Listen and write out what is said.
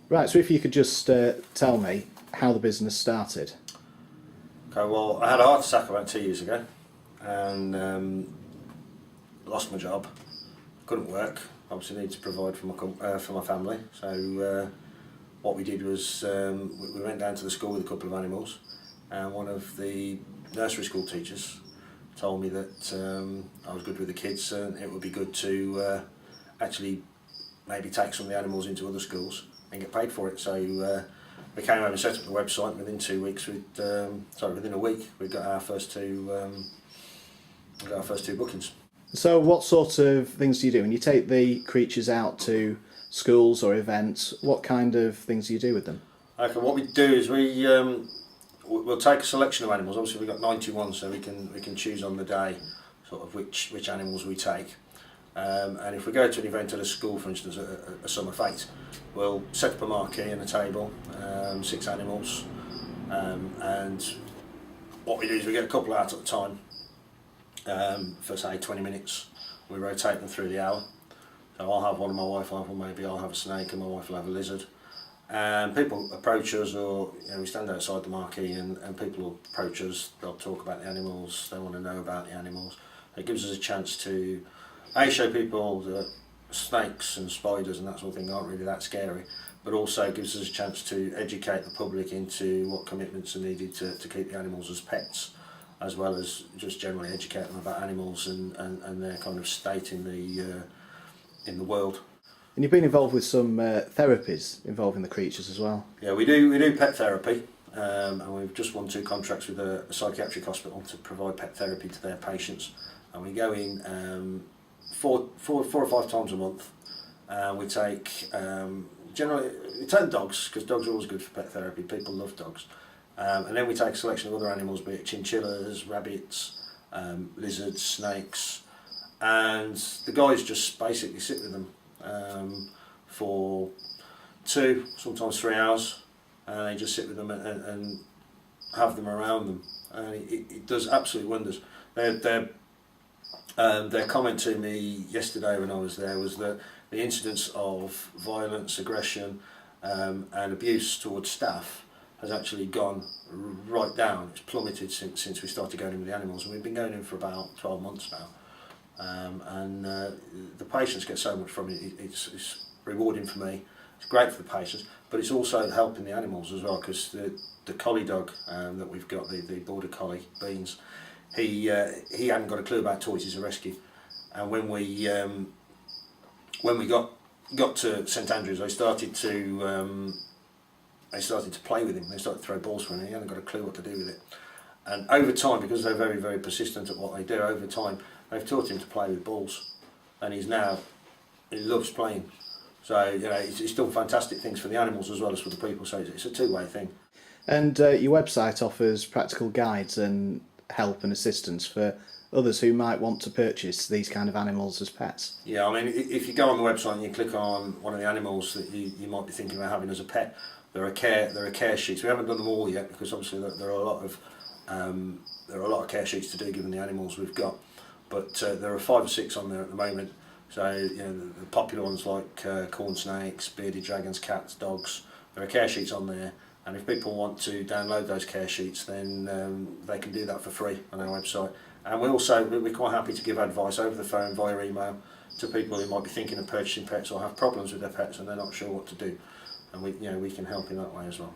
Right, so if you could just tell me how the business started. Okay, well, I had a heart attack about 2 years ago and lost my job. Couldn't work. Obviously, needed to provide for my family. So what we did was we went down to the school with a couple of animals, and one of the nursery school teachers told me that I was good with the kids and it would be good to actually maybe take some of the animals into other schools and get paid for it. So we came home and set up the website, and within 2 weeks, within a week, we got our first two bookings. So what sort of things do you do? When you take the creatures out to schools or events, what kind of things do you do with them? Okay, what we do is we'll take a selection of animals. Obviously, we've got 91, so we can choose on the day sort of which animals we take. And if we go to an event at a school, for instance, a summer fete, we'll set up a marquee and a table, 6 animals, and what we do is we get a couple out at a time for say 20 minutes. We rotate them through the hour. So I'll have one and my wife will have one, maybe I'll have a snake and my wife will have a lizard. And people approach us, or we stand outside the marquee and people will approach us, they'll talk about the animals, they want to know about the animals. It gives us a chance to show people that snakes and spiders and that sort of thing aren't really that scary, but also gives us a chance to educate the public into what commitments are needed to keep the animals as pets, as well as just generally educate them about animals and their kind of state in the world. And you've been involved with some therapies involving the creatures as well. Yeah, we do pet therapy, and we've just won 2 contracts with a psychiatric hospital to provide pet therapy to their patients, and we go in four or 5 times a month. We take generally we take dogs, because dogs are always good for pet therapy. People love dogs, and then we take a selection of other animals, be it chinchillas, rabbits, lizards, snakes, and the guys just basically sit with them for 2, sometimes 3 hours, and they just sit with them and have them around them, and it does absolute wonders. Their comment to me yesterday when I was there was that the incidence of violence, aggression and abuse towards staff has actually gone right down. It's plummeted since we started going in with the animals, and we've been going in for about 12 months now. The patients get so much from it. It's rewarding for me, it's great for the patients, but it's also helping the animals as well, because the collie dog that we've got, the border collie Beans, he hadn't got a clue about toys. He's a rescue, and when we got to St Andrews, they started to play with him. They started to throw balls for him. He hadn't got a clue what to do with it, and over time, because they're very, very persistent at what they do, over time they've taught him to play with balls, and he loves playing. So he's done fantastic things for the animals as well as for the people. So it's a two-way thing. And your website offers practical guides and help and assistance for others who might want to purchase these kind of animals as pets. Yeah, I mean, if you go on the website and you click on one of the animals that you might be thinking about having as a pet, there are care sheets. We haven't done them all yet, because obviously there are a lot of care sheets to do given the animals we've got. But there are 5 or 6 on there at the moment. So the popular ones like corn snakes, bearded dragons, cats, dogs. There are care sheets on there, and if people want to download those care sheets, then they can do that for free on our website. And we're quite happy to give advice over the phone, via email, to people who might be thinking of purchasing pets or have problems with their pets and they're not sure what to do, and we can help in that way as well.